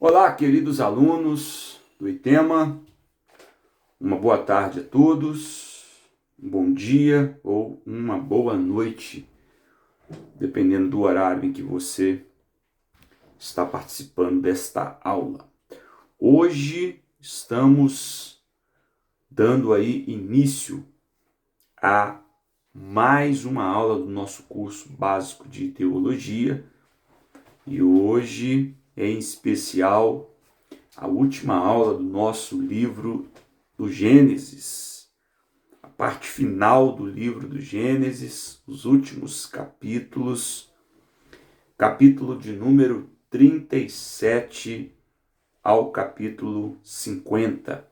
Olá, queridos alunos do ITEMA, uma boa tarde a todos, um bom dia ou uma boa noite, dependendo do horário em que você está participando desta aula. Hoje estamos dando aí início a mais uma aula do nosso curso básico de teologia e hoje em especial a última aula do nosso livro do Gênesis, a parte final do livro do Gênesis, os últimos capítulos, capítulo de número 37 ao capítulo 50.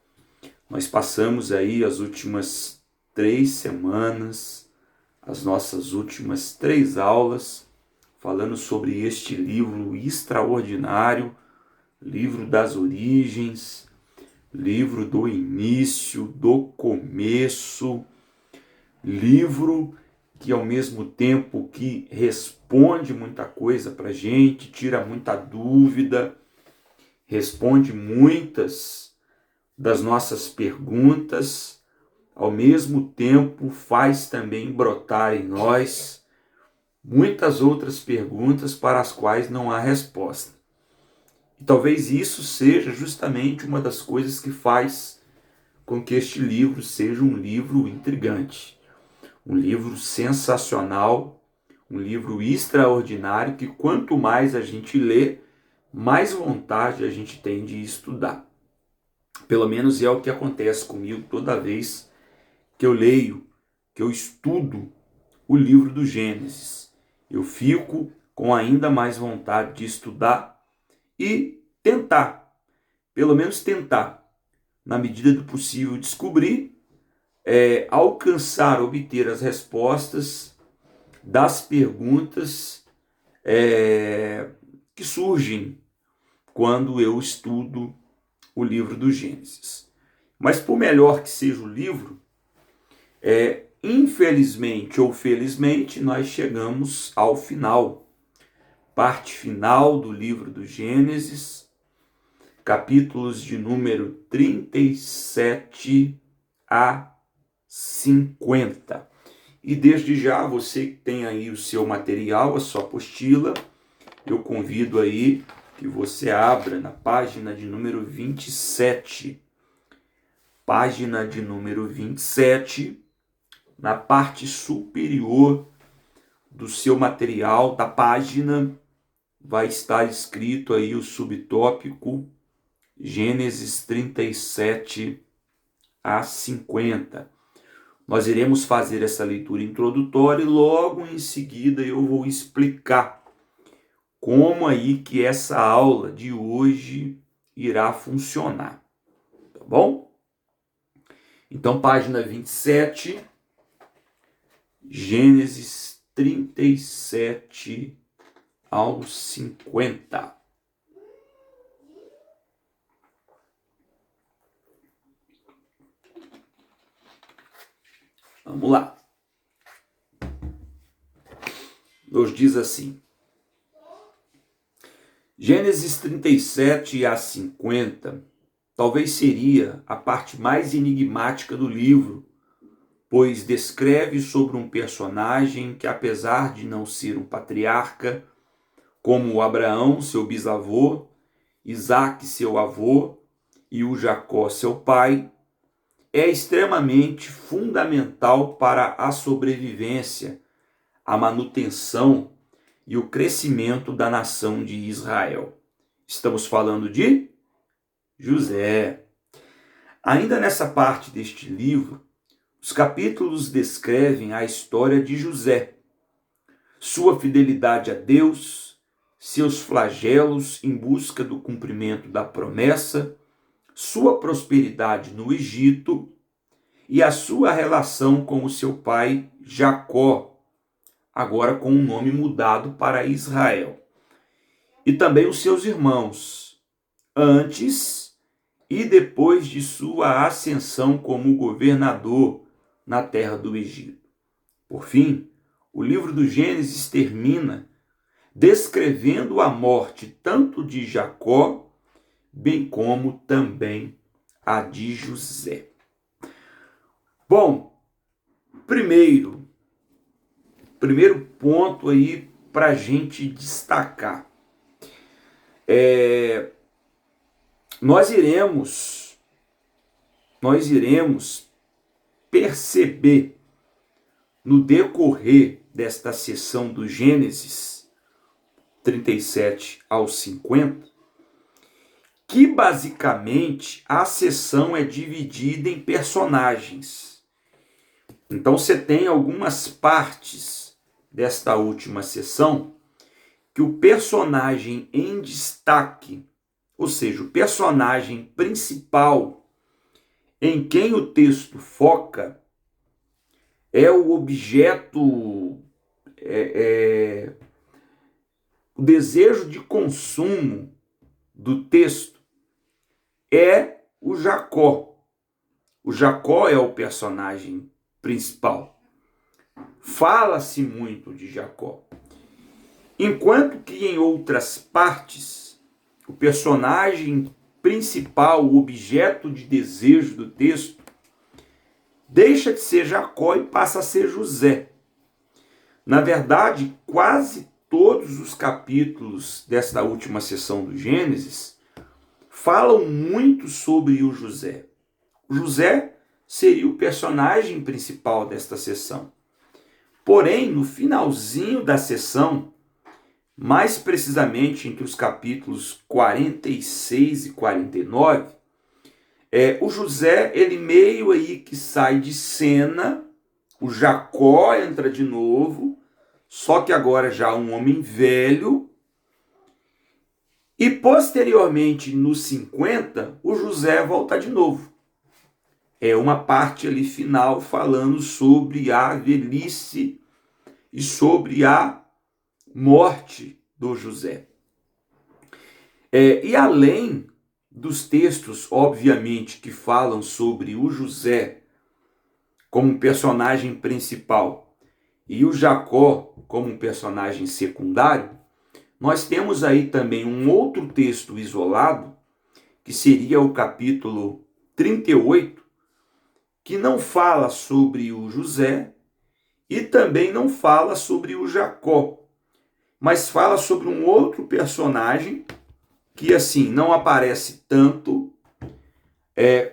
Nós passamos aí as últimas 3 semanas, as nossas últimas 3 aulas, falando sobre este livro extraordinário, livro das origens, livro do início, do começo, livro que ao mesmo tempo que responde muita coisa para a gente, tira muita dúvida, responde muitas das nossas perguntas, ao mesmo tempo faz também brotar em nós muitas outras perguntas para as quais não há resposta. E talvez isso seja justamente uma das coisas que faz com que este livro seja um livro intrigante, um livro sensacional, um livro extraordinário que quanto mais a gente lê, mais vontade a gente tem de estudar. Pelo menos é o que acontece comigo toda vez que eu leio, que eu estudo o livro do Gênesis. Eu fico com ainda mais vontade de estudar e tentar, pelo menos tentar, na medida do possível, descobrir, alcançar, obter as respostas das perguntas que surgem quando eu estudo o livro do Gênesis. Mas por melhor que seja o livro, infelizmente ou felizmente, nós chegamos ao final, parte final do livro do Gênesis, capítulos de número 37 a 50. E desde já, você que tem aí o seu material, a sua apostila, eu convido aí que você abra na página de número 27. Página de número 27, na parte superior do seu material, da página, vai estar escrito aí o subtópico Gênesis 37 a 50. Nós iremos fazer essa leitura introdutória e logo em seguida eu vou explicar como aí que essa aula de hoje irá funcionar. Tá bom? Então, página 27, Gênesis 37 ao 50. Vamos lá. Nos diz assim. Gênesis 37 a 50 talvez seria a parte mais enigmática do livro, pois descreve sobre um personagem que, apesar de não ser um patriarca, como Abraão, seu bisavô, Isaque, seu avô, e o Jacó, seu pai, é extremamente fundamental para a sobrevivência, a manutenção e o crescimento da nação de Israel. Estamos falando de José. Ainda nessa parte deste livro, os capítulos descrevem a história de José, sua fidelidade a Deus, seus flagelos em busca do cumprimento da promessa, sua prosperidade no Egito e a sua relação com o seu pai Jacó, agora com o nome mudado para Israel, e também os seus irmãos, antes e depois de sua ascensão como governador na terra do Egito. Por fim, o livro do Gênesis termina descrevendo a morte tanto de Jacó bem como também a de José. Bom, primeiro ponto aí para a gente destacar. Nós iremos perceber no decorrer desta sessão do Gênesis 37 ao 50, que basicamente a sessão é dividida em personagens. Então você tem algumas partes desta última sessão que o personagem em destaque, ou seja, o personagem principal em quem o texto foca, é o objeto, o desejo de consumo do texto é o Jacó. O Jacó é o personagem principal. Fala-se muito de Jacó. Enquanto que em outras partes, o personagem principal, o objeto de desejo do texto, deixa de ser Jacó e passa a ser José. Na verdade, quase todos os capítulos desta última sessão do Gênesis falam muito sobre o José. O José seria o personagem principal desta sessão. Porém, no finalzinho da sessão, mais precisamente entre os capítulos 46 e 49, o José, ele meio aí que sai de cena, o Jacó entra de novo, só que agora já um homem velho, e posteriormente, nos 50, o José volta de novo. É uma parte ali final falando sobre a velhice e sobre a morte do José. E além dos textos, obviamente, que falam sobre o José como personagem principal e o Jacó como um personagem secundário, nós temos aí também um outro texto isolado, que seria o capítulo 38, que não fala sobre o José e também não fala sobre o Jacó, mas fala sobre um outro personagem que, assim, não aparece tanto,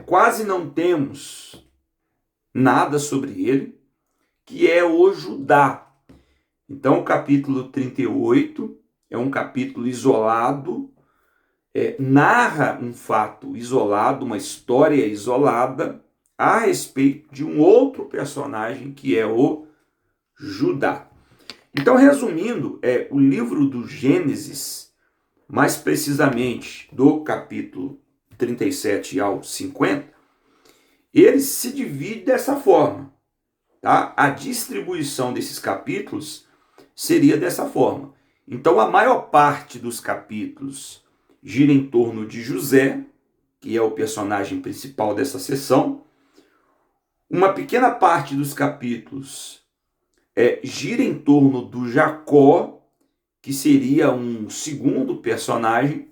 quase não temos nada sobre ele, que é o Judá. Então, o capítulo 38 é um capítulo isolado, narra um fato isolado, uma história isolada, a respeito de um outro personagem que é o Judá. Então, resumindo, o livro do Gênesis, mais precisamente do capítulo 37 ao 50, ele se divide dessa forma. Tá? A distribuição desses capítulos seria dessa forma. Então, a maior parte dos capítulos gira em torno de José, que é o personagem principal dessa sessão. Uma pequena parte dos capítulos gira em torno do Jacó, que seria um segundo personagem,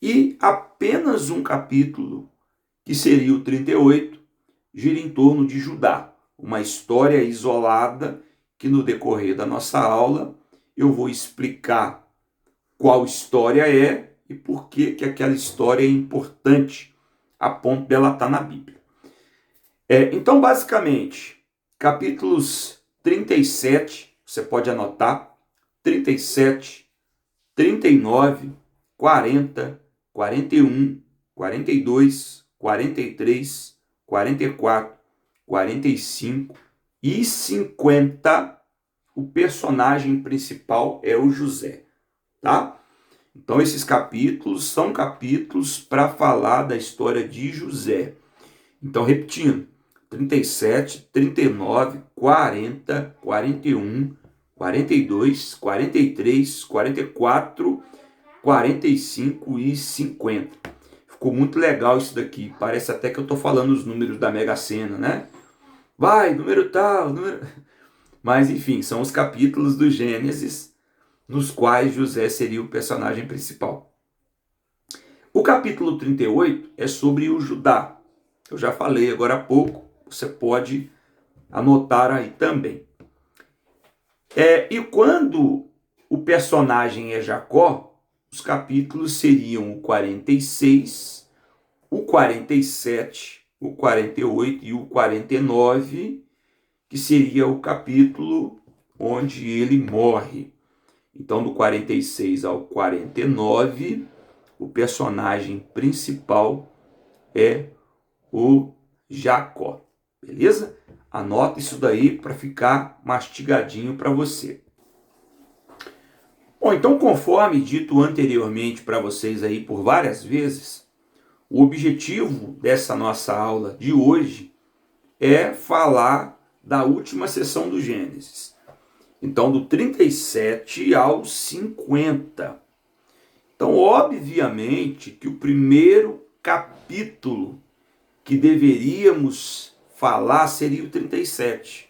e apenas um capítulo, que seria o 38, gira em torno de Judá, uma história isolada que no decorrer da nossa aula eu vou explicar qual história é e por que aquela história é importante a ponto dela estar na Bíblia. Então, basicamente, capítulos 37, você pode anotar, 37, 39, 40, 41, 42, 43, 44, 45 e 50, o personagem principal é o José, tá? Então esses capítulos são capítulos para falar da história de José. Então, repetindo, 37, 39, 40, 41, 42, 43, 44, 45 e 50. Ficou muito legal isso daqui. Parece até que eu estou falando os números da Mega Sena, né? Vai, número tal, número... Mas, enfim, são os capítulos do Gênesis nos quais José seria o personagem principal. capítulo 38 é sobre o Judá. Eu já falei agora há pouco, você pode anotar aí também. E quando o personagem é Jacó, os capítulos seriam o 46, o 47, o 48 e o 49, que seria o capítulo onde ele morre. Então, do 46 ao 49, o personagem principal é o Jacó. Beleza? Anota isso daí para ficar mastigadinho para você. Bom, então, conforme dito anteriormente para vocês aí por várias vezes, o objetivo dessa nossa aula de hoje é falar da última sessão do Gênesis. Então, do 37 ao 50. Então, obviamente que o primeiro capítulo que deveríamos falar seria o 37.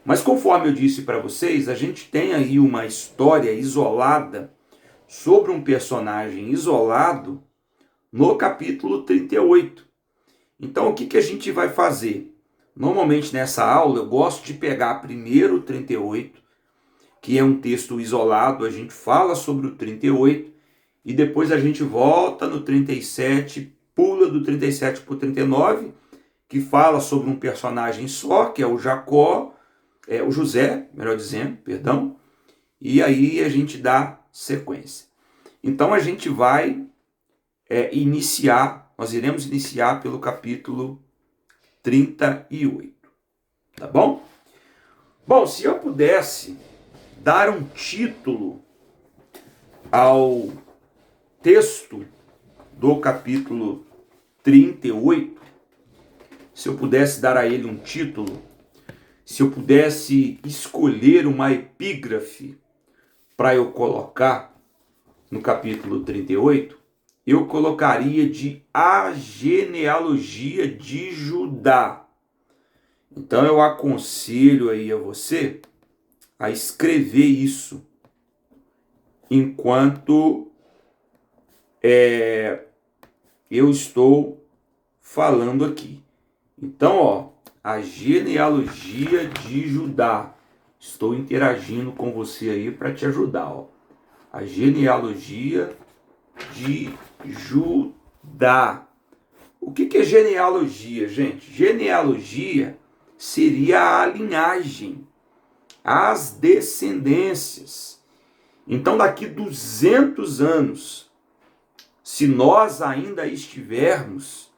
Mas conforme eu disse para vocês, a gente tem aí uma história isolada sobre um personagem isolado no capítulo 38. Então, o que a gente vai fazer? Normalmente nessa aula eu gosto de pegar primeiro o 38, que é um texto isolado, a gente fala sobre o 38 e depois a gente volta no 37, pula do 37 para o 39, que fala sobre um personagem só, que é o Jacó, o José, melhor dizendo, perdão, e aí a gente dá sequência. Então a gente vai nós iremos iniciar pelo capítulo 38, tá bom? Bom, se eu pudesse dar um título ao texto do capítulo 38, se eu pudesse dar a ele um título, se eu pudesse escolher uma epígrafe para eu colocar no capítulo 38, eu colocaria de A Genealogia de Judá. Então eu aconselho aí a você a escrever isso enquanto eu estou falando aqui. Então, a genealogia de Judá. Estou interagindo com você aí para te ajudar. A genealogia de Judá. O que é genealogia, gente? Genealogia seria a linhagem, as descendências. Então, daqui 200 anos, se nós ainda estivermos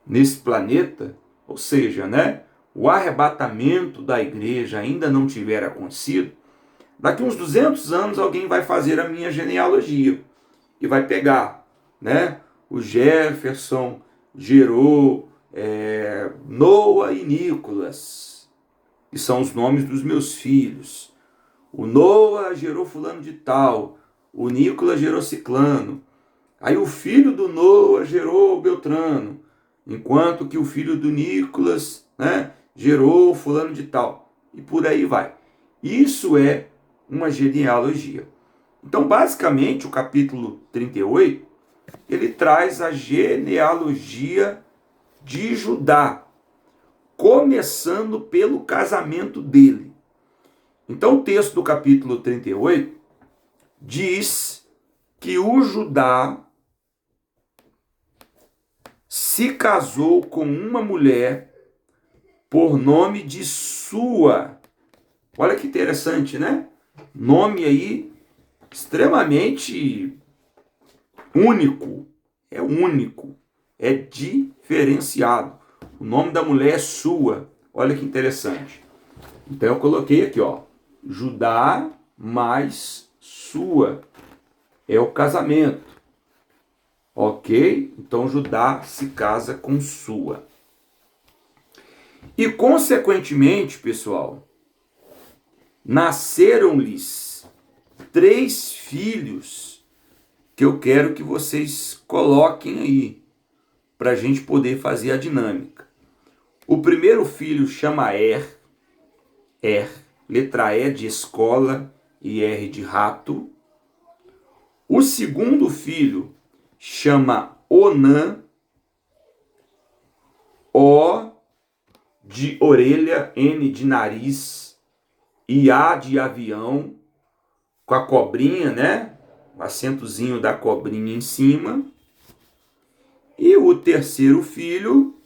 nesse planeta, ou seja, o arrebatamento da igreja ainda não tiver acontecido, daqui uns 200 anos alguém vai fazer a minha genealogia e vai pegar, o Jefferson gerou Noa e Nicolas, que são os nomes dos meus filhos. O Noa gerou fulano de tal, o Nicolas gerou ciclano. Aí o filho do Noa gerou Beltrano, enquanto que o filho do Nicolas, gerou fulano de tal. E por aí vai. Isso é uma genealogia. Então, basicamente, o capítulo 38, ele traz a genealogia de Judá, começando pelo casamento dele. Então, o texto do capítulo 38 diz que o Judá se casou com uma mulher por nome de Sua. Olha que interessante, Nome aí extremamente único. É único. É diferenciado. O nome da mulher é Sua. Olha que interessante. Então eu coloquei aqui, Judá mais Sua. É o casamento. Ok? Então Judá se casa com Sua. E consequentemente, pessoal, nasceram-lhes 3 filhos que eu quero que vocês coloquem aí, para a gente poder fazer a dinâmica. O primeiro filho chama letra E de escola e R de rato. O segundo filho chama Onã, O de orelha, N de nariz e A de avião, com a cobrinha, né? O acentozinho da cobrinha em cima. E o terceiro filho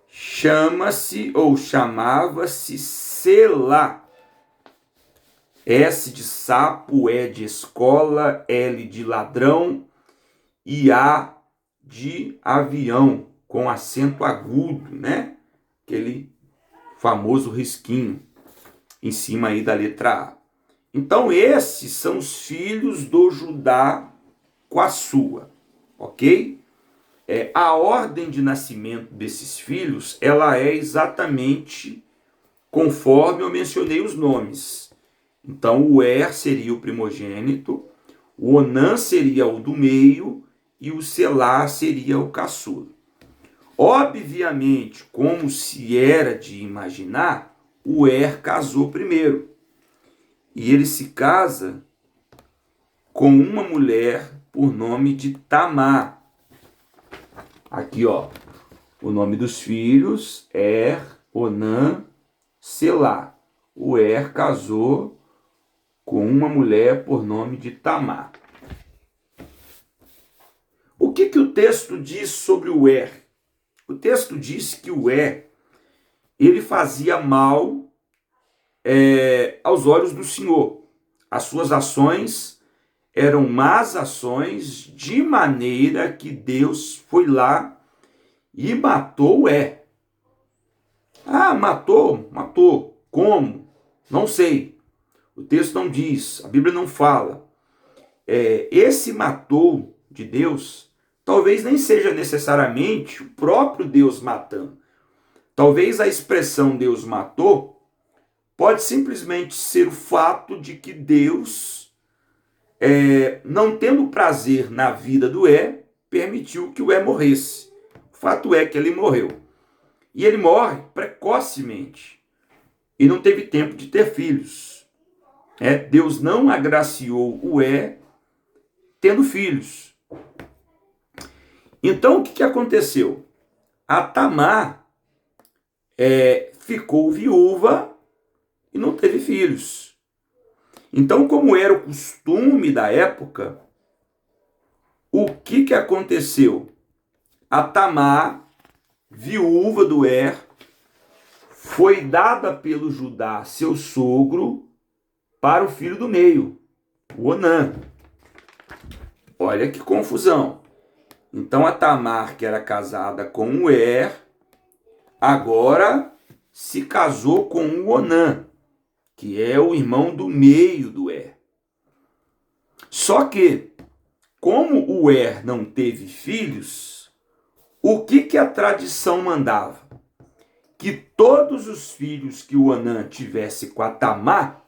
chama-se ou chamava-se Selá. S de sapo, E de escola, L de ladrão e A de avião, com acento agudo, né? Aquele famoso risquinho em cima aí da letra A. Então esses são os filhos do Judá com a sua, ok? A ordem de nascimento desses filhos, ela é exatamente conforme eu mencionei os nomes. Então o seria o primogênito, o Onã seria o do meio e o Selá seria o caçula. Obviamente, como se era de imaginar, o casou primeiro. E ele se casa com uma mulher por nome de Tamar. Aqui, ó, o nome dos filhos, Onã, Selá. O casou com uma mulher por nome de Tamar. O que o texto diz sobre o O texto diz que o ele fazia mal aos olhos do Senhor. As suas ações eram más ações, de maneira que Deus foi lá e matou o Ah, matou. Como? Não sei. O texto não diz, a Bíblia não fala. Esse matou de Deus, talvez nem seja necessariamente o próprio Deus matando. Talvez a expressão Deus matou pode simplesmente ser o fato de que Deus, não tendo prazer na vida do permitiu que o morresse. O fato é que ele morreu. E ele morre precocemente. E não teve tempo de ter filhos. Deus não agraciou o tendo filhos. Então o que aconteceu? A Tamar ficou viúva e não teve filhos. Então, como era o costume da época, o que aconteceu? A Tamar, viúva do foi dada pelo Judá, seu sogro, para o filho do meio, o Onã. Olha que confusão. Então a Tamar, que era casada com o agora se casou com o Onã, que é o irmão do meio do Só que, como o não teve filhos, o que a tradição mandava? Que todos os filhos que o Onã tivesse com a Tamar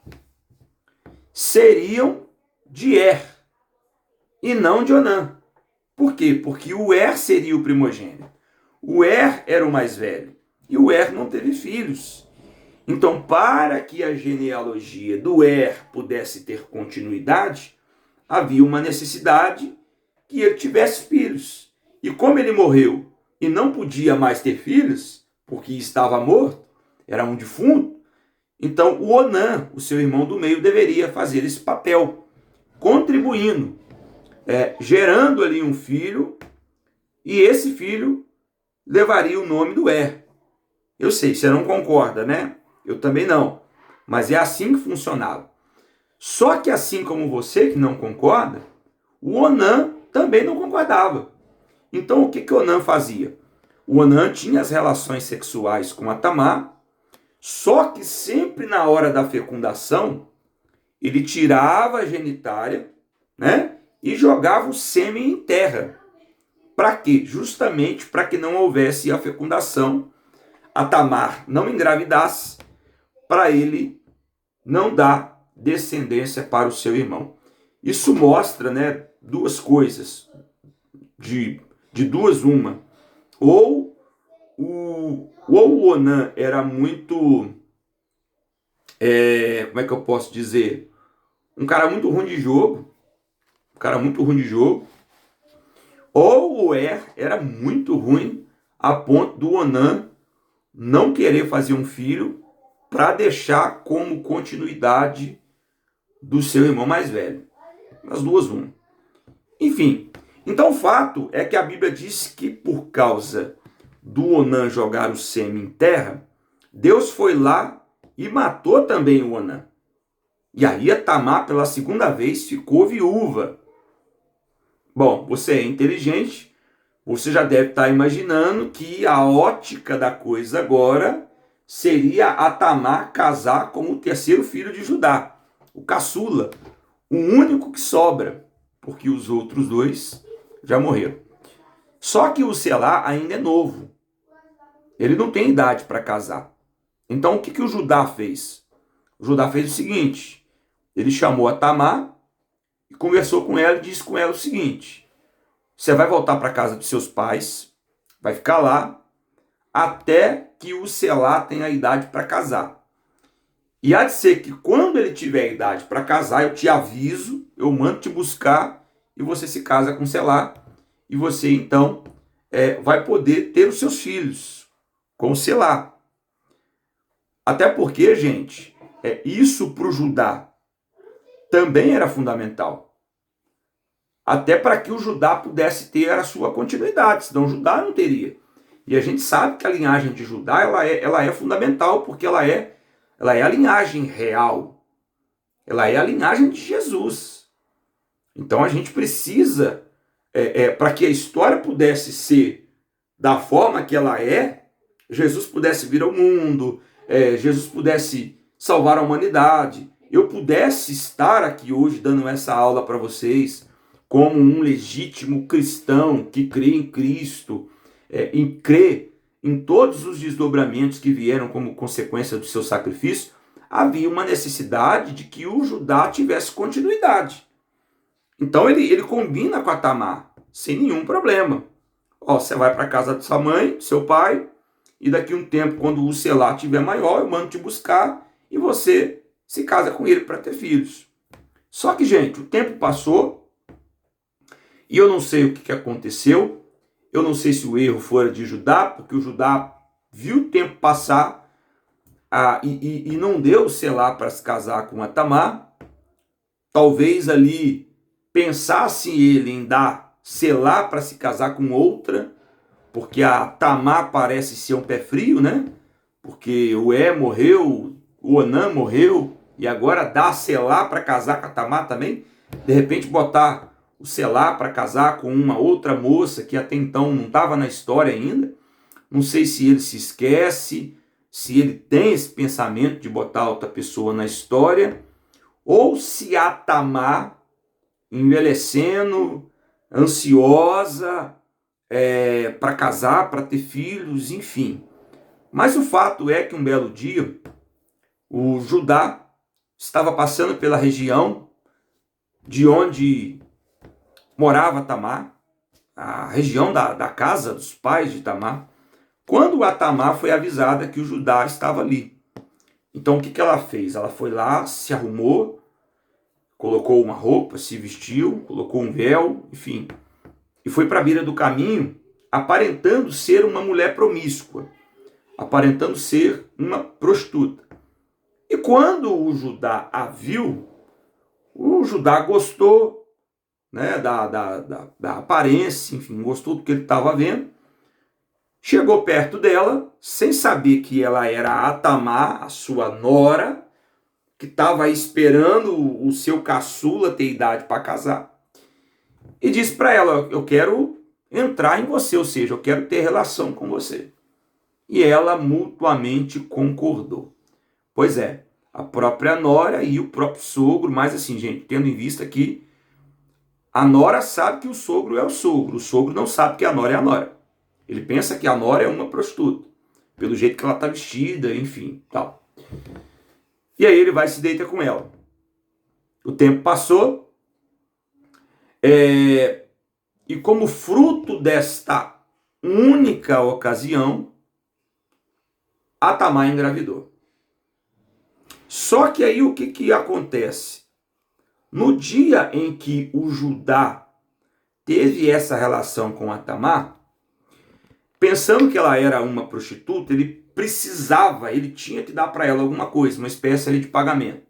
seriam de e não de Onã. Por quê? Porque o seria o primogênito. O era o mais velho. E o não teve filhos. Então, para que a genealogia do pudesse ter continuidade, havia uma necessidade que ele tivesse filhos. E como ele morreu e não podia mais ter filhos, porque estava morto, era um defunto, então o Onã, o seu irmão do meio, deveria fazer esse papel, contribuindo, gerando ali um filho, e esse filho levaria o nome do Eu sei, você não concorda, né? Eu também não. Mas é assim que funcionava. Só que assim como você que não concorda, o Onã também não concordava. Então o que Onã fazia? O Onã tinha as relações sexuais com a Tamar, só que sempre na hora da fecundação, ele tirava a genitália, né? E jogava o sêmen em terra. Para quê? Justamente para que não houvesse a fecundação, a Tamar não engravidasse, para ele não dar descendência para o seu irmão. Isso mostra, né, duas coisas, de duas uma. Ou o Onã era muito, como é que eu posso dizer? Um cara muito ruim de jogo, ou o era muito ruim a ponto do Onã não querer fazer um filho para deixar como continuidade do seu irmão mais velho. As duas, uma. Enfim, então o fato é que a Bíblia diz que por causa do Onã jogar o sêmen em terra, Deus foi lá e matou também o Onã. E aí a Tamar, pela segunda vez, ficou viúva. Bom, você é inteligente, você já deve estar imaginando que a ótica da coisa agora seria a Tamar casar com o terceiro filho de Judá, o caçula, o único que sobra, porque os outros dois já morreram. Só que o Selá ainda é novo, ele não tem idade para casar. Então o que o Judá fez? O Judá fez o seguinte, ele chamou a Tamar e conversou com ela e disse com ela o seguinte: você vai voltar para a casa dos seus pais, vai ficar lá até que o Selá tenha a idade para casar. E há de ser que quando ele tiver a idade para casar, eu te aviso, eu mando te buscar e você se casa com Selá. E você então vai poder ter os seus filhos com Selá. Até porque, gente, isso para o Judá também era fundamental. Até para que o Judá pudesse ter a sua continuidade, senão o Judá não teria. E a gente sabe que a linhagem de Judá ela é fundamental, porque ela é a linhagem real. Ela é a linhagem de Jesus. Então a gente precisa, para que a história pudesse ser da forma que ela é, Jesus pudesse vir ao mundo, Jesus pudesse salvar a humanidade, eu pudesse estar aqui hoje dando essa aula para vocês, como um legítimo cristão que crê em Cristo, e crê em todos os desdobramentos que vieram como consequência do seu sacrifício, havia uma necessidade de que o Judá tivesse continuidade. Então ele combina com a Tamar, sem nenhum problema. Você vai para a casa da sua mãe, do seu pai, e daqui a um tempo, quando o Selá estiver maior, eu mando te buscar e você se casa com ele para ter filhos. Só que, gente, o tempo passou e eu não sei o que aconteceu. Eu não sei se o erro foi de Judá, porque o Judá viu o tempo passar e não deu o Selá para se casar com a Tamar. Talvez ali pensasse ele em dar Selá para se casar com outra, porque a Tamar parece ser um pé frio, né? Porque o morreu, o Onã morreu, e agora dá Selá para casar com a Tamar também. De repente botar o Selá para casar com uma outra moça que até então não estava na história ainda. Não sei se ele se esquece, se ele tem esse pensamento de botar outra pessoa na história, ou se a Tamar, envelhecendo, ansiosa, para casar, para ter filhos, enfim. Mas o fato é que um belo dia, o Judá estava passando pela região de onde morava Tamar, a região da casa dos pais de Tamar, quando a Tamar foi avisada que o Judá estava ali. Então o que ela fez? Ela foi lá, se arrumou, colocou uma roupa, se vestiu, colocou um véu, enfim, e foi para a beira do caminho, aparentando ser uma mulher promíscua, aparentando ser uma prostituta. E quando o Judá a viu, o Judá gostou, né, da aparência, enfim, gostou do que ele estava vendo, chegou perto dela, sem saber que ela era a Tamar, a sua nora, que estava esperando o seu caçula ter idade para casar, e disse para ela: eu quero entrar em você, ou seja, eu quero ter relação com você. E ela mutuamente concordou. Pois é, a própria nora e o próprio sogro, mas assim, gente, tendo em vista que a nora sabe que o sogro é o sogro não sabe que a nora é a nora. Ele pensa que a nora é uma prostituta, pelo jeito que ela está vestida, enfim, tal. E aí ele vai e se deita com ela. O tempo passou, e como fruto desta única ocasião, a Tamar engravidou. Só que aí o que acontece? No dia em que o Judá teve essa relação com a Tamar, pensando que ela era uma prostituta, ele tinha que dar para ela alguma coisa, uma espécie ali de pagamento.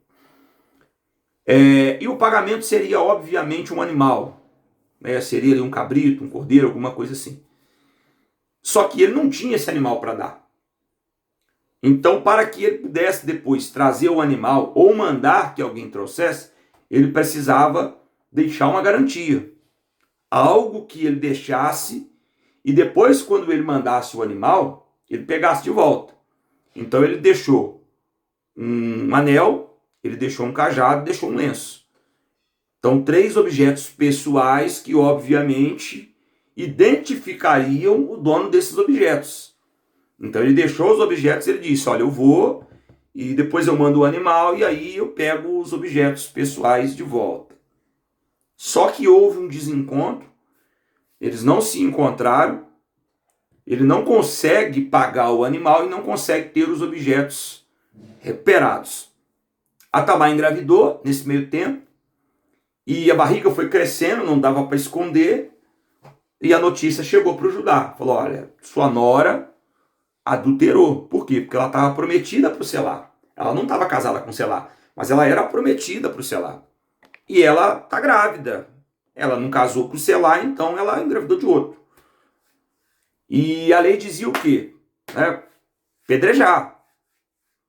E o pagamento seria, obviamente, um animal. Seria ali um cabrito, um cordeiro, alguma coisa assim. Só que ele não tinha esse animal para dar. Então, para que ele pudesse depois trazer o animal ou mandar que alguém trouxesse, ele precisava deixar uma garantia. Algo que ele deixasse e depois, quando ele mandasse o animal, ele pegasse de volta. Então, ele deixou um anel, ele deixou um cajado, deixou um lenço. Então, 3 objetos pessoais que, obviamente, identificariam o dono desses objetos. Então, ele deixou os objetos, ele disse, olha, eu vou e depois eu mando o animal e aí eu pego os objetos pessoais de volta. Só que houve um desencontro, eles não se encontraram, ele não consegue pagar o animal e não consegue ter os objetos recuperados. A Tamar engravidou nesse meio tempo e a barriga foi crescendo, não dava para esconder, e a notícia chegou para o Judá. Falou, olha, sua nora adulterou. Por quê? Porque ela estava prometida para o Selá. Ela não estava casada com o Selá, mas ela era prometida para o Selá. E ela está grávida. Ela não casou com o Selá, então ela engravidou de outro. E a lei dizia o quê? Pedrejar.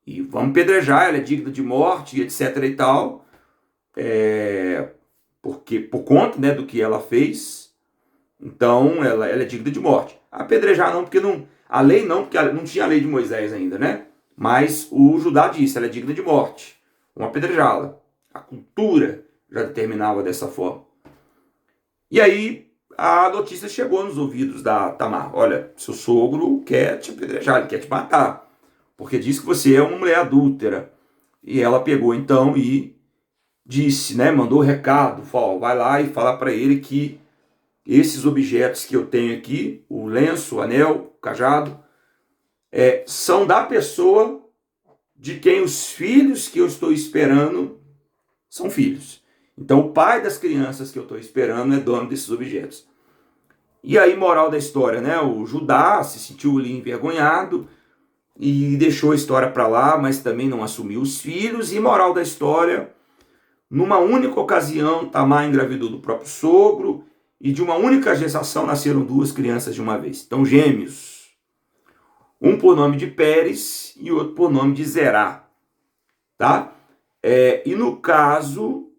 E vamos pedrejar, ela é digna de morte, etc. e tal. Porque, por conta, né, do que ela fez, então ela é digna de morte. Apedrejar não, porque a lei não, porque não tinha a lei de Moisés ainda, né? Mas o Judá disse, ela é digna de morte. Vamos apedrejá-la. A cultura já determinava dessa forma. E aí a notícia chegou nos ouvidos da Tamar. Olha, seu sogro quer te apedrejar, ele quer te matar. Porque diz que você é uma mulher adúltera. E ela pegou então e disse, né? Mandou recado. Falou, vai lá e fala para ele que esses objetos que eu tenho aqui, o lenço, o anel, o cajado, são da pessoa de quem os filhos que eu estou esperando são filhos. Então o pai das crianças que eu estou esperando é dono desses objetos. E aí, moral da história, né? O Judá se sentiu ali envergonhado e deixou a história para lá, mas também não assumiu os filhos. E moral da história, numa única ocasião, Tamar engravidou do próprio sogro e de uma única gestação nasceram 2 crianças de uma vez. Então, gêmeos. Um por nome de Pérez e outro por nome de Zerá. Tá? E no caso,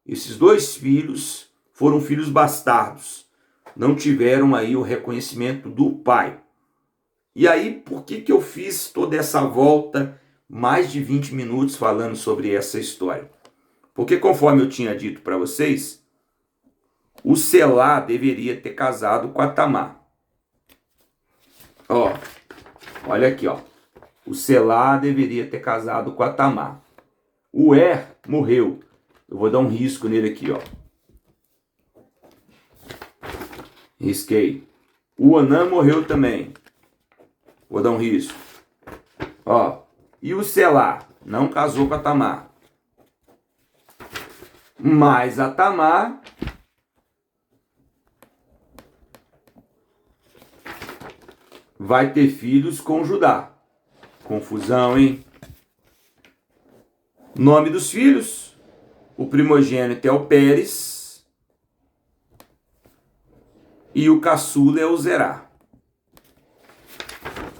esses 2 filhos foram filhos bastardos. Não tiveram aí o reconhecimento do pai. E aí, por que eu fiz toda essa volta, mais de 20 minutos falando sobre essa história? Porque, conforme eu tinha dito para vocês, o Selá deveria ter casado com a Tamar. Olha aqui, o Selá deveria ter casado com a Tamar. O morreu. Eu vou dar um risco nele aqui, Risquei. O Onã morreu também. Vou dar um risco. E o Selá não casou com a Tamar. Mas a Tamar vai ter filhos com Judá. Confusão, hein? Nome dos filhos. O primogênito é o Pérez. E o caçula é o Zerá.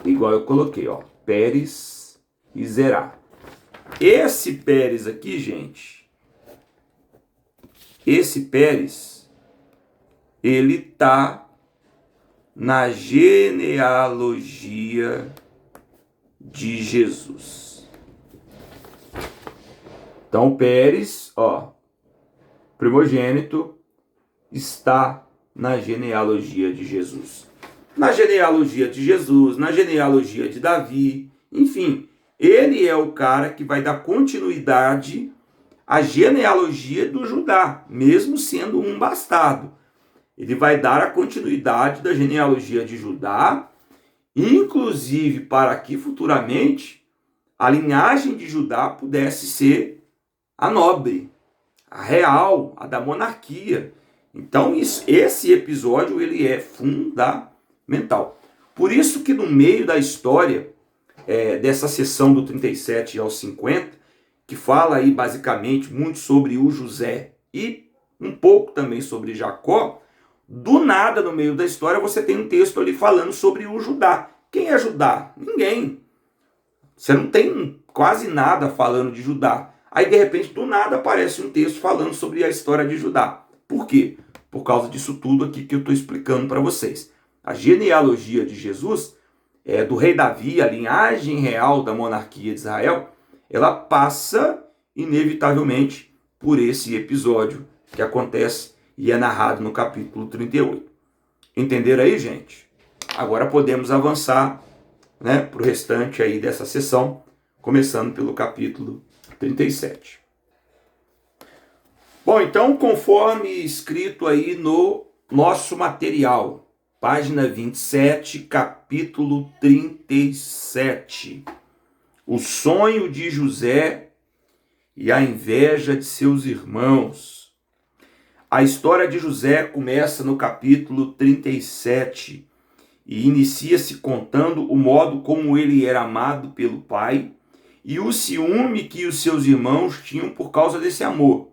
Igual eu coloquei, Pérez e Zerá. Esse Pérez aqui, gente, ele tá na genealogia de Jesus. Então, Pérez, primogênito, está na genealogia de Jesus. Na genealogia de Jesus, na genealogia de Davi, enfim, ele é o cara que vai dar continuidade à genealogia do Judá, mesmo sendo um bastardo. Ele vai dar a continuidade da genealogia de Judá, inclusive para que futuramente a linhagem de Judá pudesse ser a nobre, a real, a da monarquia. Então esse episódio ele é fundamental. Por isso que no meio da história dessa sessão do 37 ao 50, que fala aí basicamente muito sobre o José e um pouco também sobre Jacó, do nada no meio da história você tem um texto ali falando sobre o Judá. Quem é Judá? Ninguém. Você não tem quase nada falando de Judá. Aí de repente do nada aparece um texto falando sobre a história de Judá. Por quê? Por causa disso tudo aqui que eu estou explicando para vocês. A genealogia de Jesus, do rei Davi, a linhagem real da monarquia de Israel, ela passa inevitavelmente por esse episódio que acontece e é narrado no capítulo 38. Entenderam aí, gente? Agora podemos avançar, né, para o restante aí dessa sessão, começando pelo capítulo 37. Bom, então, conforme escrito aí no nosso material, página 27, capítulo 37. O sonho de José e a inveja de seus irmãos. A história de José começa no capítulo 37 e inicia-se contando o modo como ele era amado pelo pai e o ciúme que os seus irmãos tinham por causa desse amor.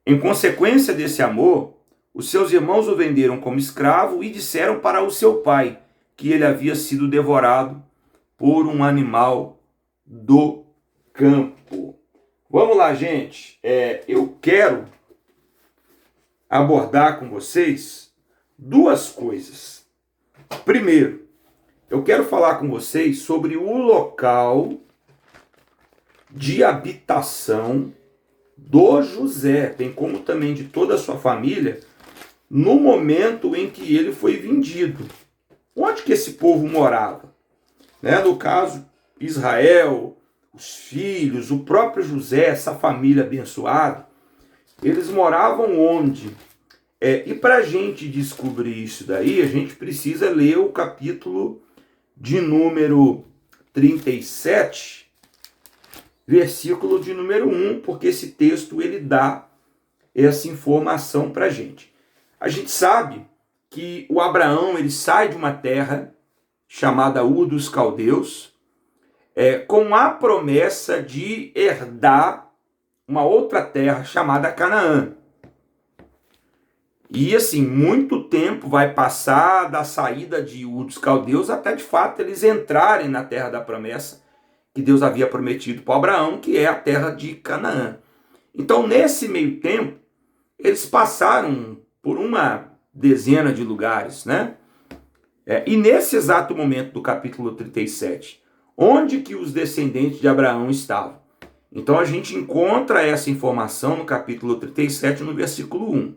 Em consequência desse amor, os seus irmãos o venderam como escravo e disseram para o seu pai que ele havia sido devorado por um animal do campo. Vamos lá, gente. Eu quero abordar com vocês duas coisas. Primeiro, eu quero falar com vocês sobre o local de habitação do José, bem como também de toda a sua família, no momento em que ele foi vendido. Onde que esse povo morava? No caso, Israel, os filhos, o próprio José, essa família abençoada, eles moravam onde? E para a gente descobrir isso daí, a gente precisa ler o capítulo de número 37, versículo de número 1, porque esse texto ele dá essa informação para a gente. A gente sabe que o Abraão ele sai de uma terra chamada Ur dos Caldeus, com a promessa de herdar uma outra terra chamada Canaã. E assim, muito tempo vai passar da saída de Ur dos Caldeus até de fato eles entrarem na terra da promessa que Deus havia prometido para Abraão, que é a terra de Canaã. Então, nesse meio tempo, eles passaram por uma dezena de lugares, né? E nesse exato momento do capítulo 37, onde que os descendentes de Abraão estavam? Então, a gente encontra essa informação no capítulo 37, no versículo 1.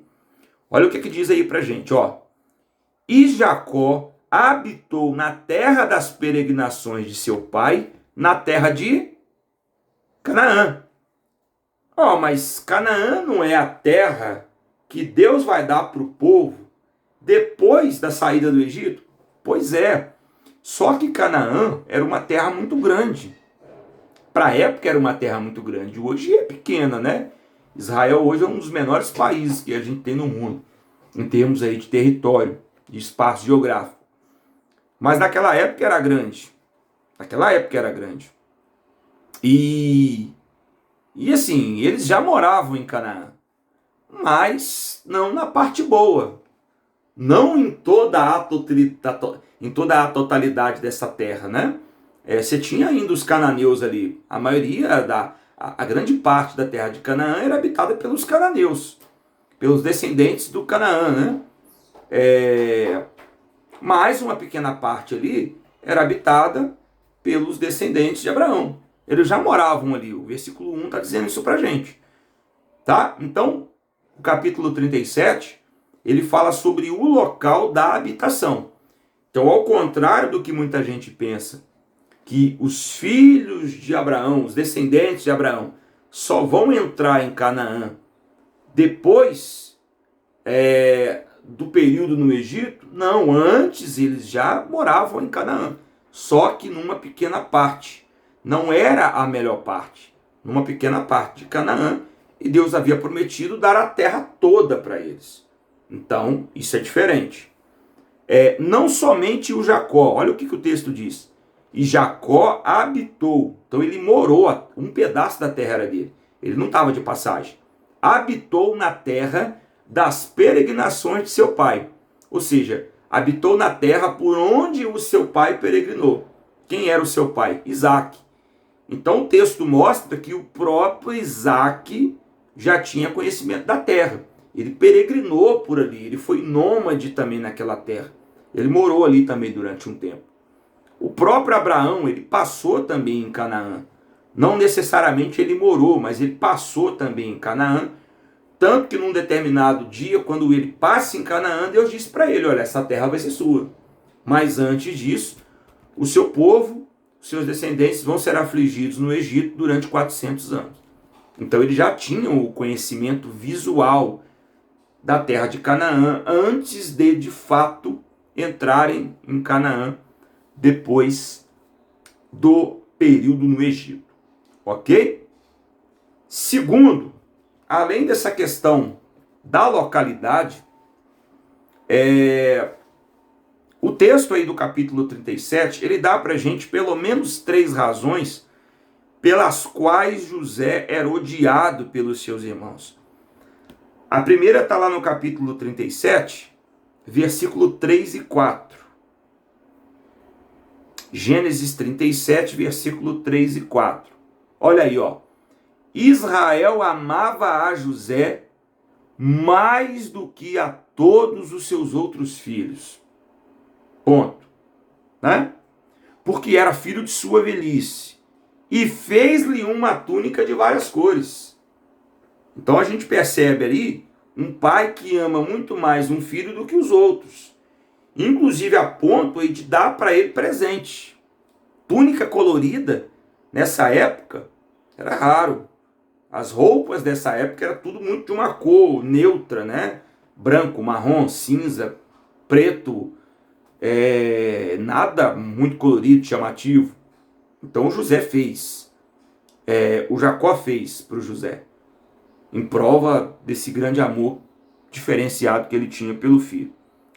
Olha o que diz aí pra gente, ó. E Jacó habitou na terra das peregrinações de seu pai, na terra de Canaã. Mas Canaã não é a terra que Deus vai dar para o povo depois da saída do Egito? Pois é. Só que Canaã era uma terra muito grande. Para a época era uma terra muito grande. Hoje é pequena, né? Israel hoje é um dos menores países que a gente tem no mundo, em termos aí de território, de espaço geográfico. Mas naquela época era grande. Naquela época era grande. E assim, eles já moravam em Canaã, mas não na parte boa. Não em toda a totalidade dessa terra, né? Você tinha ainda os cananeus ali. A maioria, a grande parte da terra de Canaã era habitada pelos cananeus, pelos descendentes do Canaã, né? Mais uma pequena parte ali era habitada pelos descendentes de Abraão. Eles já moravam ali. O versículo 1 está dizendo isso pra gente. Tá? Então, o capítulo 37, ele fala sobre o local da habitação. Então, ao contrário do que muita gente pensa, que os filhos de Abraão, os descendentes de Abraão, só vão entrar em Canaã depois do período no Egito, não, antes eles já moravam em Canaã, só que numa pequena parte. Não era a melhor parte. Numa pequena parte de Canaã, e Deus havia prometido dar a terra toda para eles. Então, isso é diferente. Não somente o Jacó, olha o que o texto diz. E Jacó habitou, então ele morou, um pedaço da terra era dele. Ele não estava de passagem. Habitou na terra das peregrinações de seu pai. Ou seja, habitou na terra por onde o seu pai peregrinou. Quem era o seu pai? Isaac. Então o texto mostra que o próprio Isaac já tinha conhecimento da terra. Ele peregrinou por ali, ele foi nômade também naquela terra. Ele morou ali também durante um tempo. O próprio Abraão, ele passou também em Canaã. Não necessariamente ele morou, mas ele passou também em Canaã. Tanto que num determinado dia, quando ele passa em Canaã, Deus disse para ele, olha, essa terra vai ser sua. Mas antes disso, o seu povo, os seus descendentes vão ser afligidos no Egito durante 400 anos. Então ele já tinha o conhecimento visual da terra de Canaã antes de fato, entrarem em Canaã depois do período no Egito. Ok? Segundo, além dessa questão da localidade, o texto aí do capítulo 37, ele dá para a gente pelo menos 3 razões pelas quais José era odiado pelos seus irmãos. A primeira está lá no capítulo 37, versículo 3 e 4. Gênesis 37, versículo 3 e 4. Olha aí, ó. Israel amava a José mais do que a todos os seus outros filhos. Ponto. Né? Porque era filho de sua velhice. E fez-lhe uma túnica de várias cores. Então a gente percebe ali um pai que ama muito mais um filho do que os outros. Inclusive a ponto de dar para ele presente. Túnica colorida, nessa época, era raro. As roupas dessa época era tudo muito de uma cor neutra, né? Branco, marrom, cinza, preto, nada muito colorido, chamativo. Então o José fez, o Jacó fez para o José, em prova desse grande amor diferenciado que ele tinha pelo filho.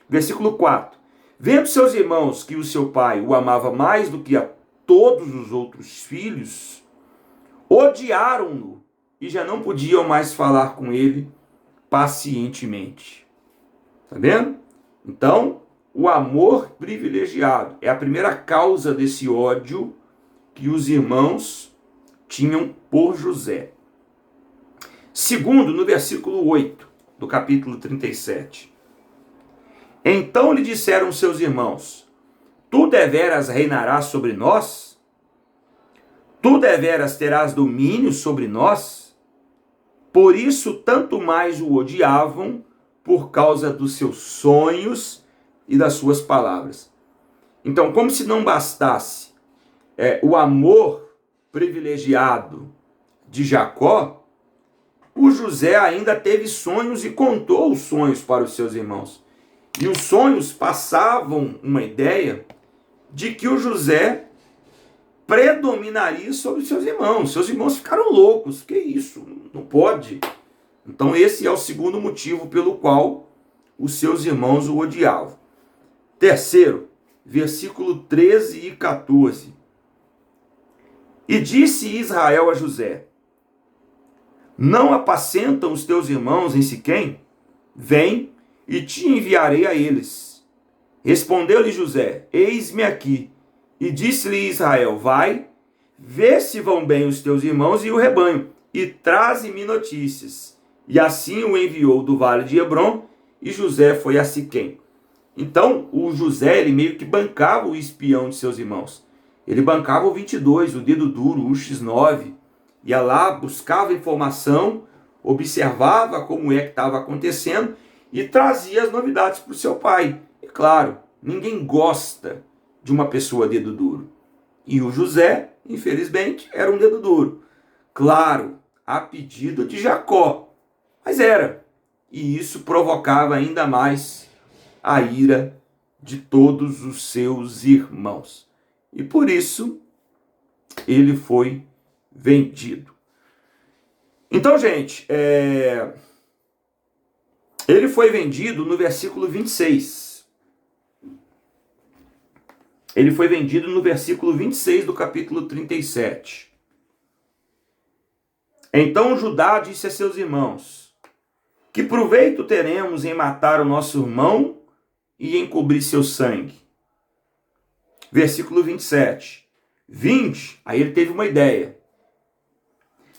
Versículo 4. Vendo seus irmãos que o seu pai o amava mais do que a todos os outros filhos, odiaram-no e já não podiam mais falar com ele pacientemente. Tá vendo? Então, o amor privilegiado é a primeira causa desse ódio que os irmãos tinham por José. Segundo, no versículo 8 do capítulo 37. Então lhe disseram seus irmãos, tu deveras reinarás sobre nós? Tu deveras terás domínio sobre nós? Por isso tanto mais o odiavam por causa dos seus sonhos e das suas palavras. Então, como se não bastasse o amor privilegiado de Jacó, o José ainda teve sonhos e contou os sonhos para os seus irmãos. E os sonhos passavam uma ideia de que o José predominaria sobre seus irmãos. Seus irmãos ficaram loucos. Que isso? Não pode. Então esse é o segundo motivo pelo qual os seus irmãos o odiavam. Terceiro, versículo 13 e 14. E disse Israel a José, não apacentam os teus irmãos em Siquém? Vem e te enviarei a eles. Respondeu-lhe José, eis-me aqui. E disse-lhe Israel, vai, vê se vão bem os teus irmãos e o rebanho, e traze-me notícias. E assim o enviou do vale de Hebrom, e José foi a Siquém. Então, o José, ele meio que bancava o espião de seus irmãos. Ele bancava o 22, o dedo duro, o X9. Ia lá, buscava informação, observava como é que estava acontecendo e trazia as novidades para o seu pai. E claro, ninguém gosta de uma pessoa dedo duro. E o José, infelizmente, era um dedo duro. Claro, a pedido de Jacó. Mas era. E isso provocava ainda mais a ira de todos os seus irmãos. E por isso, ele foi vendido. Então, gente, ele foi vendido no versículo 26. Ele foi vendido no versículo 26 do capítulo 37. Então Judá disse a seus irmãos: que proveito teremos em matar o nosso irmão e em cobrir seu sangue? Versículo 27. Aí ele teve uma ideia.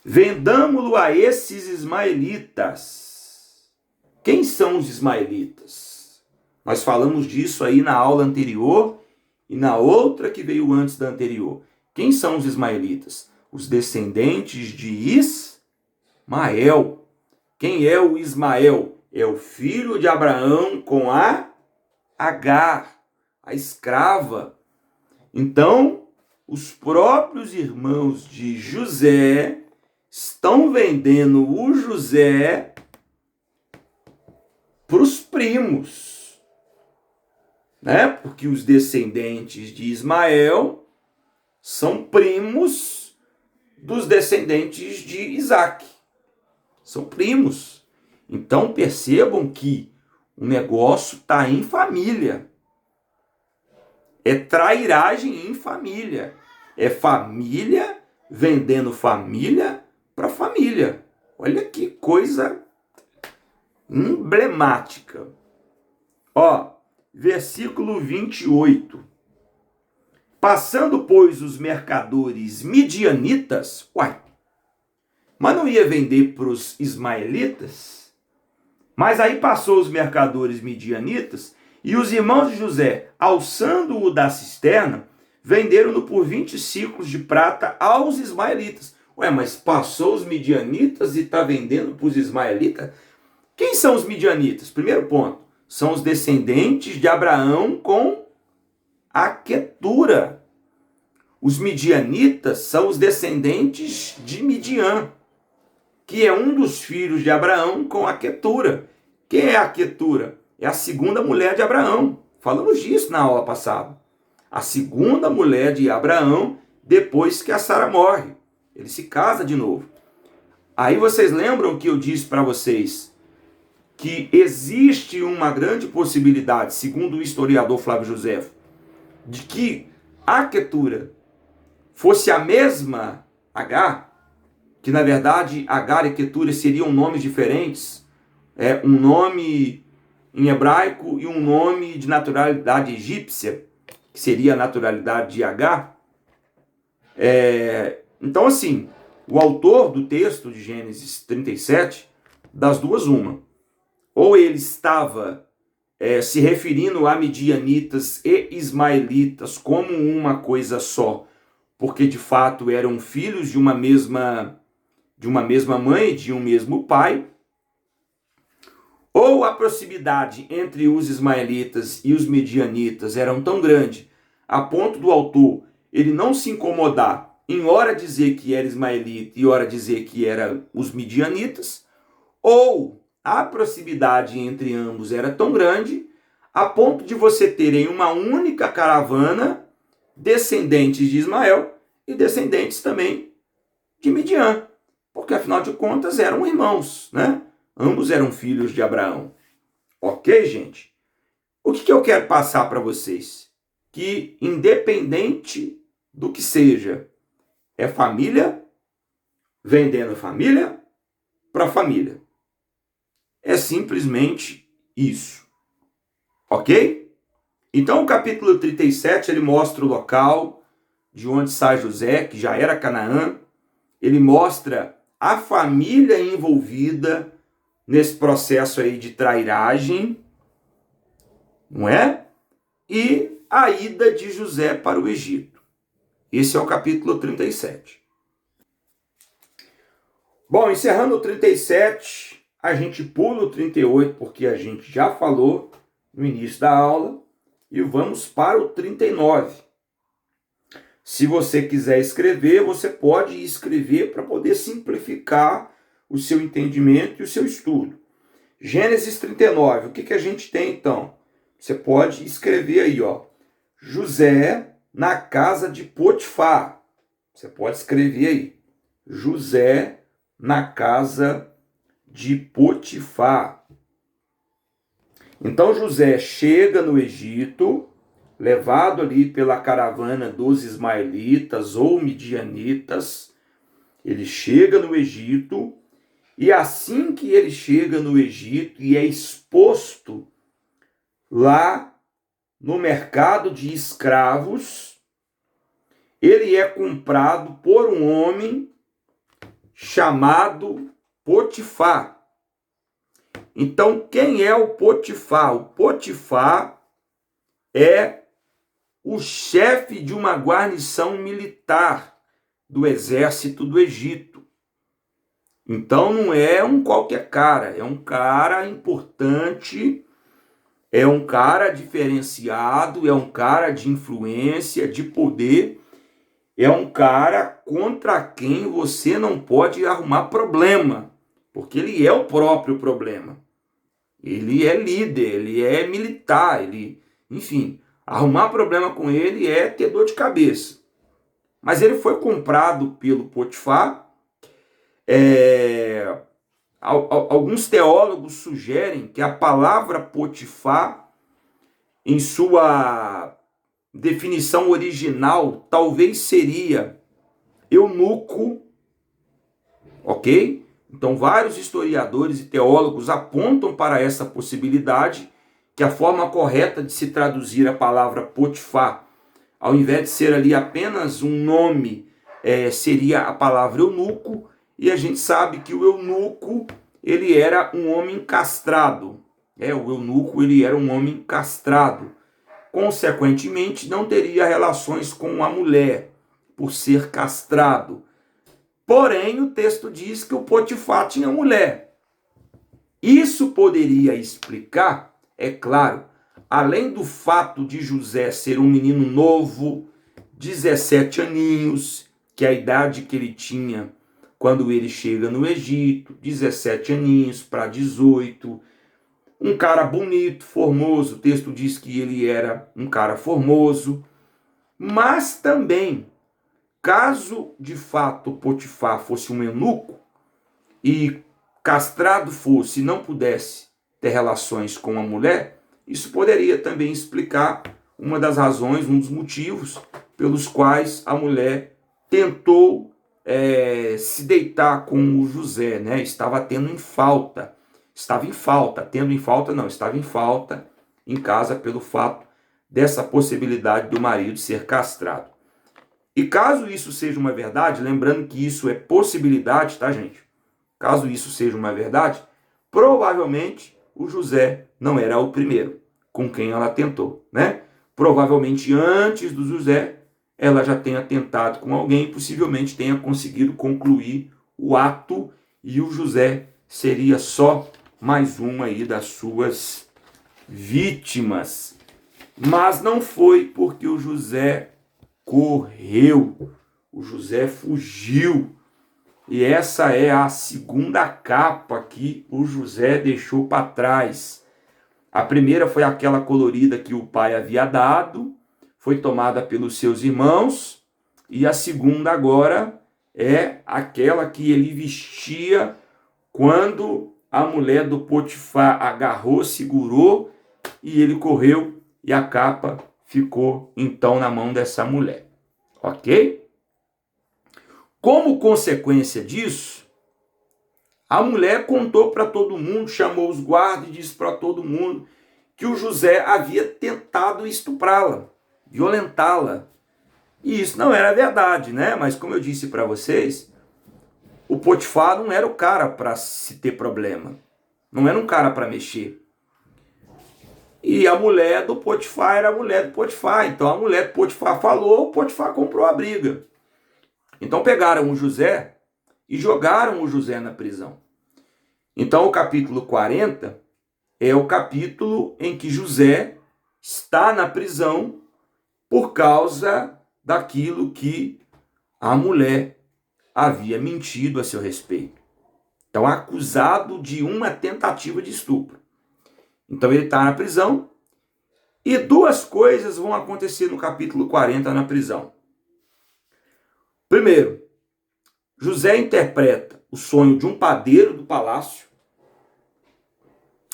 Vendamo-lo a esses ismaelitas. Quem são os ismaelitas? Nós falamos disso aí na aula anterior e na outra que veio antes da anterior. Quem são os ismaelitas? Os descendentes de Ismael. Quem é o Ismael? É o filho de Abraão com a Agar, a escrava. Então, os próprios irmãos de José estão vendendo o José para os primos, né? Porque os descendentes de Ismael são primos dos descendentes de Isaac. São primos. Então percebam que o negócio está em família. É trairagem em família. É família vendendo família para família. Olha que coisa emblemática. Versículo 28. Passando, pois, os mercadores midianitas, mas não ia vender para os ismaelitas? Mas aí passou os mercadores midianitas, e os irmãos de José, alçando-o da cisterna, venderam-no por 20 siclos de prata aos ismaelitas. Mas passou os midianitas e está vendendo para os ismaelitas? Quem são os midianitas? Primeiro ponto, são os descendentes de Abraão com a Quetura. Os midianitas são os descendentes de Midian, que é um dos filhos de Abraão com a Quetura. Quem é a Quetura? É a segunda mulher de Abraão. Falamos disso na aula passada. A segunda mulher de Abraão depois que a Sara morre. Ele se casa de novo. Aí vocês lembram que eu disse para vocês que existe uma grande possibilidade, segundo o historiador Flávio Josefo, de que a Quetura fosse a mesma Agar, que na verdade Agar e Quetura seriam nomes diferentes, um nome em hebraico e um nome de naturalidade egípcia, que seria a naturalidade de Agar. Então assim, o autor do texto de Gênesis 37, das duas uma, ou ele estava se referindo a midianitas e ismaelitas como uma coisa só, porque de fato eram filhos de uma mesma mãe, de um mesmo pai, ou a proximidade entre os ismaelitas e os midianitas eram tão grande a ponto do autor ele não se incomodar em hora dizer que era ismaelita e hora dizer que era os midianitas, ou a proximidade entre ambos era tão grande a ponto de você ter em uma única caravana descendentes de Ismael e descendentes também de Midian, porque afinal de contas eram irmãos, né? Ambos eram filhos de Abraão. Ok, gente? O que eu quero passar para vocês? Que independente do que seja, é família vendendo família para família. É simplesmente isso. Ok? Então o capítulo 37 ele mostra o local de onde sai José, que já era Canaã. Ele mostra a família envolvida nesse processo aí de trairagem, não é? E a ida de José para o Egito. Esse é o capítulo 37. Bom, encerrando o 37, a gente pula o 38, porque a gente já falou no início da aula, e vamos para o 39. Se você quiser escrever, você pode escrever para poder simplificar o seu entendimento e o seu estudo. Gênesis 39, o que a gente tem então? Você pode escrever aí, José na casa de Potifar. Você pode escrever aí, José na casa de Potifar. Então José chega no Egito, levado ali pela caravana dos ismaelitas ou midianitas. Ele chega no Egito, e assim que ele chega no Egito e é exposto lá no mercado de escravos, ele é comprado por um homem chamado Potifar. Então, quem é o Potifar? O Potifar é o chefe de uma guarnição militar do exército do Egito. Então, não é um qualquer cara, é um cara importante, é um cara diferenciado, é um cara de influência, de poder, é um cara contra quem você não pode arrumar problema, porque ele é o próprio problema. Ele é líder, ele é militar, enfim, arrumar problema com ele é ter dor de cabeça. Mas ele foi comprado pelo Potifar. Alguns teólogos sugerem que a palavra Potifar, em sua definição original, talvez seria eunuco, ok? Então, vários historiadores e teólogos apontam para essa possibilidade, que a forma correta de se traduzir a palavra Potifar, ao invés de ser ali apenas um nome, seria a palavra eunuco, e a gente sabe que o eunuco, ele era um homem castrado. O eunuco, ele era um homem castrado. Consequentemente, não teria relações com a mulher, por ser castrado. Porém, o texto diz que o Potifar tinha mulher. Isso poderia explicar, é claro, além do fato de José ser um menino novo, 17 aninhos, que é a idade que ele tinha quando ele chega no Egito, 17 aninhos para 18, um cara bonito, formoso, o texto diz que ele era um cara formoso, mas também, caso de fato Potifar fosse um eunuco e castrado fosse e não pudesse ter relações com a mulher, isso poderia também explicar uma das razões, um dos motivos pelos quais a mulher tentou se deitar com o José, né? Estava em falta em casa pelo fato dessa possibilidade do marido ser castrado. E caso isso seja uma verdade, lembrando que isso é possibilidade, tá, gente? Caso isso seja uma verdade, provavelmente o José não era o primeiro com quem ela tentou, né? Provavelmente antes do José, ela já tenha tentado com alguém, possivelmente tenha conseguido concluir o ato, e o José seria só mais uma aí das suas vítimas. Mas não foi, porque o José correu, o José fugiu. E essa é a segunda capa que o José deixou para trás. A primeira foi aquela colorida que o pai havia dado, foi tomada pelos seus irmãos, e a segunda agora é aquela que ele vestia quando a mulher do Potifar agarrou, segurou, e ele correu, e a capa ficou então na mão dessa mulher. Ok? Como consequência disso, a mulher contou para todo mundo, chamou os guardas e disse para todo mundo que o José havia tentado estuprá-la, violentá-la. E isso não era verdade, né? Mas como eu disse para vocês, o Potifar não era o cara para se ter problema. Não era um cara para mexer. E a mulher do Potifar era a mulher do Potifar. Então a mulher do Potifar falou, o Potifar comprou a briga. Então pegaram o José e jogaram o José na prisão. Então o capítulo 40 é o capítulo em que José está na prisão por causa daquilo que a mulher havia mentido a seu respeito. Então, acusado de uma tentativa de estupro. Então, ele está na prisão, e duas coisas vão acontecer no capítulo 40 na prisão. Primeiro, José interpreta o sonho de um padeiro do palácio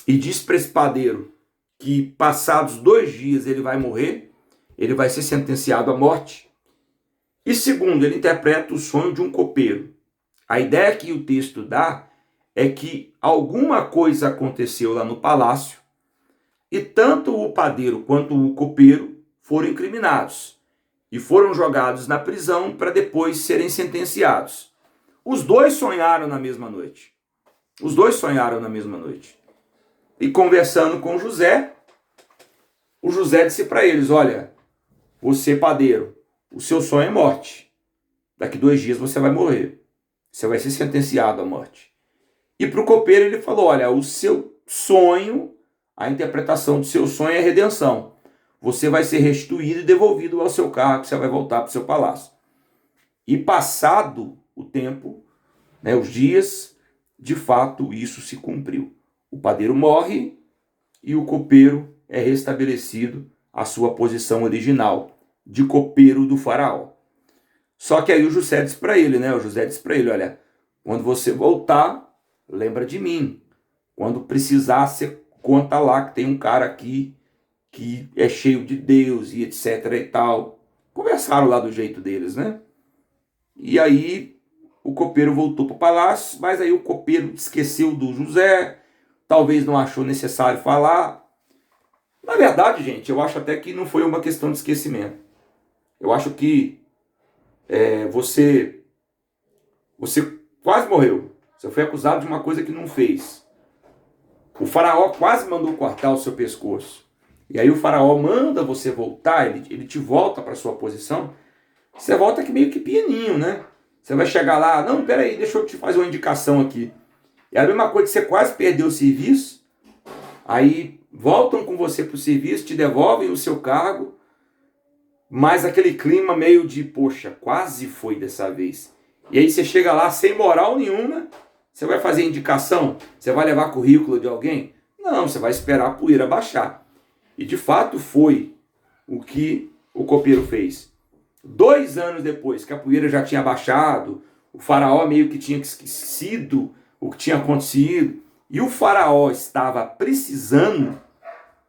e diz para esse padeiro que passados 2 dias ele vai morrer, ele vai ser sentenciado à morte. E segundo, ele interpreta o sonho de um copeiro. A ideia que o texto dá é que alguma coisa aconteceu lá no palácio e tanto o padeiro quanto o copeiro foram incriminados e foram jogados na prisão para depois serem sentenciados. Os dois sonharam na mesma noite. Os dois sonharam na mesma noite. E conversando com José, o José disse para eles: olha, você padeiro, o seu sonho é morte. Daqui 2 dias você vai morrer. Você vai ser sentenciado à morte. E para o copeiro ele falou: olha, o seu sonho, a interpretação do seu sonho é redenção. Você vai ser restituído e devolvido ao seu cargo, você vai voltar para o seu palácio. E passado o tempo, os dias, de fato isso se cumpriu. O padeiro morre e o copeiro é restabelecido à sua posição original, de copeiro do faraó. Só que aí o José disse para ele, olha, quando você voltar, lembra de mim. Quando precisar, você conta lá que tem um cara aqui que é cheio de Deus e etc e tal. Conversaram lá do jeito deles, né? E aí o copeiro voltou para o palácio, mas aí o copeiro esqueceu do José, talvez não achou necessário falar. Na verdade, gente, eu acho até que não foi uma questão de esquecimento. Eu acho que você quase morreu. Você foi acusado de uma coisa que não fez. O faraó quase mandou cortar o seu pescoço. E aí o faraó manda você voltar, ele te volta para sua posição. Você volta aqui meio que pianinho, né? Você vai chegar lá, não, peraí, deixa eu te fazer uma indicação aqui. É a mesma coisa que você quase perdeu o serviço, aí voltam com você para o serviço, te devolvem o seu cargo, mas aquele clima meio de, poxa, quase foi dessa vez. E aí você chega lá sem moral nenhuma, você vai fazer indicação? Você vai levar currículo de alguém? Não, você vai esperar a poeira baixar. E de fato foi o que o copeiro fez. 2 anos depois que a poeira já tinha baixado, o faraó meio que tinha esquecido o que tinha acontecido, e o faraó estava precisando,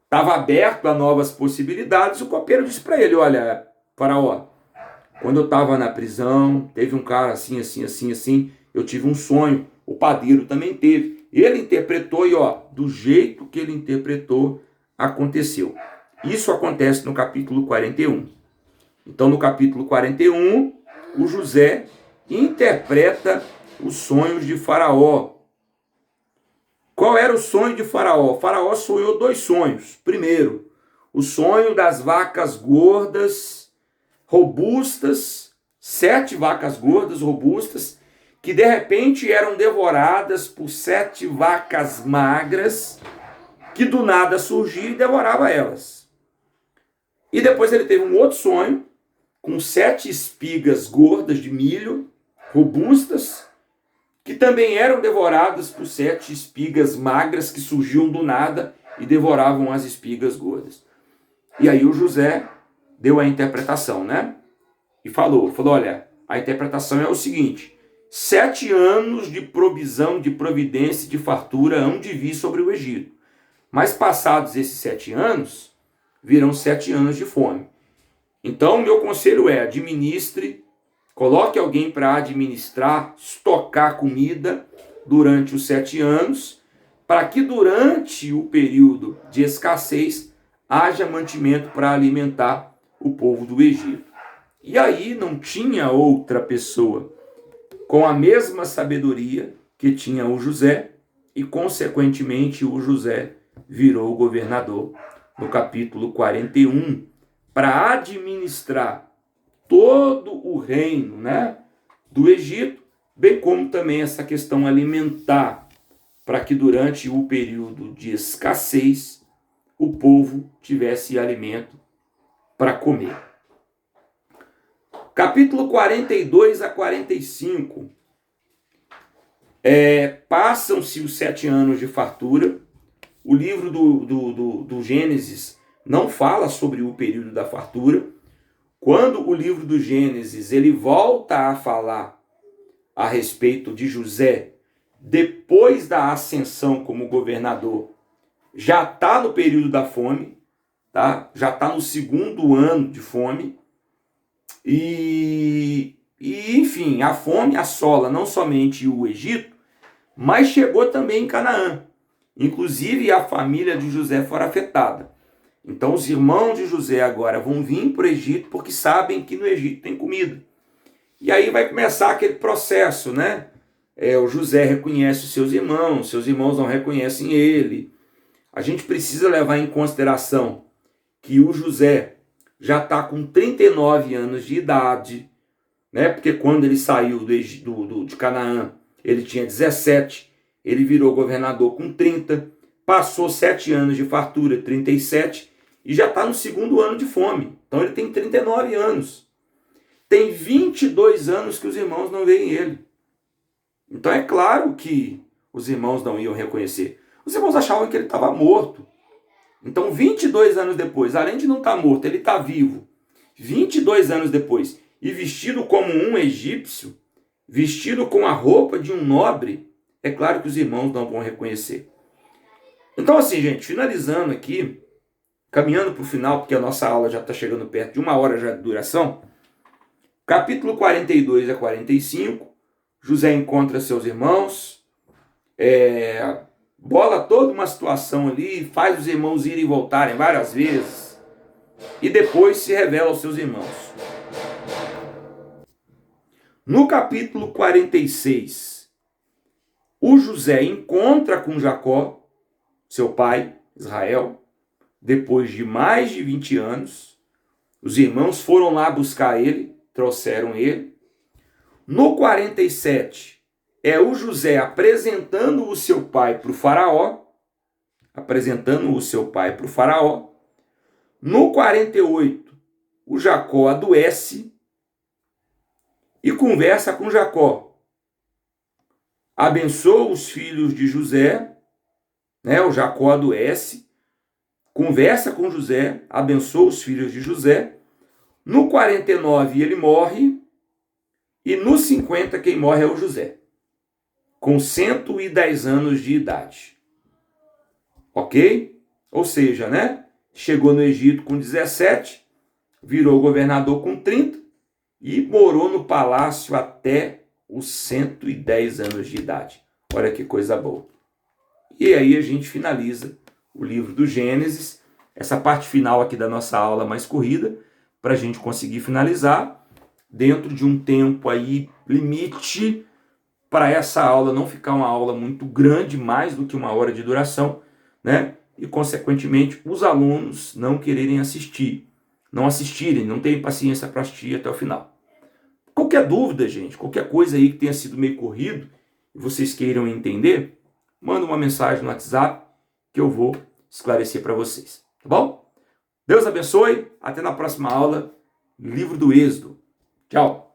estava aberto a novas possibilidades, o copeiro disse para ele: olha, faraó, quando eu estava na prisão, teve um cara assim, assim, assim, assim, eu tive um sonho, o padeiro também teve. Ele interpretou e do jeito que ele interpretou, aconteceu. Isso acontece no capítulo 41. Então, no capítulo 41, o José interpreta os sonhos de Faraó. Qual era o sonho de Faraó? Faraó sonhou 2 sonhos. Primeiro, o sonho das vacas gordas, robustas, 7 vacas gordas, robustas, que de repente eram devoradas por 7 vacas magras, que do nada surgia e devorava elas. E depois ele teve um outro sonho, com 7 espigas gordas de milho, robustas, que também eram devoradas por 7 espigas magras que surgiam do nada e devoravam as espigas gordas. E aí o José deu a interpretação, né? E falou, olha, a interpretação é o seguinte: 7 anos de provisão, de providência, de fartura hão de vir sobre o Egito. Mas passados esses 7 anos, virão 7 anos de fome. Então, o meu conselho é: administre, coloque alguém para administrar, estocar comida durante os 7 anos, para que durante o período de escassez haja mantimento para alimentar o povo do Egito. E aí não tinha outra pessoa com a mesma sabedoria que tinha o José, e consequentemente o José virou governador no capítulo 41, para administrar todo o reino, do Egito, bem como também essa questão alimentar, para que durante o período de escassez o povo tivesse alimento para comer. Capítulo 42 a 45. Passam-se os 7 anos de fartura. O livro do Gênesis não fala sobre o período da fartura. Quando o livro do Gênesis ele volta a falar a respeito de José depois da ascensão como governador já está no período da fome, tá? Já está no segundo ano de fome. E, enfim, a fome assola não somente o Egito, mas chegou também em Canaã. Inclusive, a família de José foi afetada. Então, os irmãos de José agora vão vir para o Egito porque sabem que no Egito tem comida. E aí vai começar aquele processo, né? O José reconhece os seus irmãos não reconhecem ele. A gente precisa levar em consideração que o José já está com 39 anos de idade, né? Porque quando ele saiu de Canaã, ele tinha 17, ele virou governador com 30, passou 7 anos de fartura, 37, e já está no segundo ano de fome. Então ele tem 39 anos. Tem 22 anos que os irmãos não veem ele. Então é claro que os irmãos não iam reconhecer. Os irmãos achavam que ele estava morto. Então 22 anos depois, além de não estar morto, ele está vivo. 22 anos depois, e vestido como um egípcio, vestido com a roupa de um nobre, é claro que os irmãos não vão reconhecer. Então assim, gente, finalizando aqui, caminhando para o final, porque a nossa aula já está chegando perto de 1 hora já de duração, capítulo 42 a 45, José encontra seus irmãos, bola toda uma situação ali, faz os irmãos irem e voltarem várias vezes, e depois se revela aos seus irmãos. No capítulo 46, o José encontra com Jacó, seu pai, Israel, depois de mais de 20 anos. Os irmãos foram lá buscar ele, trouxeram ele. No 47, é o José apresentando o seu pai para o faraó. No 48, o Jacó adoece e conversa com Jacó. Abençoa os filhos de José, né? O Jacó adoece, conversa com José, abençoa os filhos de José. No 49 ele morre, e no 50 quem morre é o José, com 110 anos de idade. Ok? Ou seja, né? Chegou no Egito com 17, virou governador com 30 e morou no palácio até os 110 anos de idade. Olha que coisa boa. E aí a gente finaliza o livro do Gênesis, essa parte final aqui da nossa aula mais corrida, para a gente conseguir finalizar dentro de um tempo aí limite, para essa aula não ficar uma aula muito grande, mais do que 1 hora de duração, né? E, consequentemente, os alunos não quererem assistirem, não terem paciência para assistir até o final. Qualquer dúvida, gente, qualquer coisa aí que tenha sido meio corrido e vocês queiram entender, manda uma mensagem no WhatsApp que eu vou esclarecer para vocês, tá bom? Deus abençoe, até na próxima aula, livro do Êxodo. Tchau!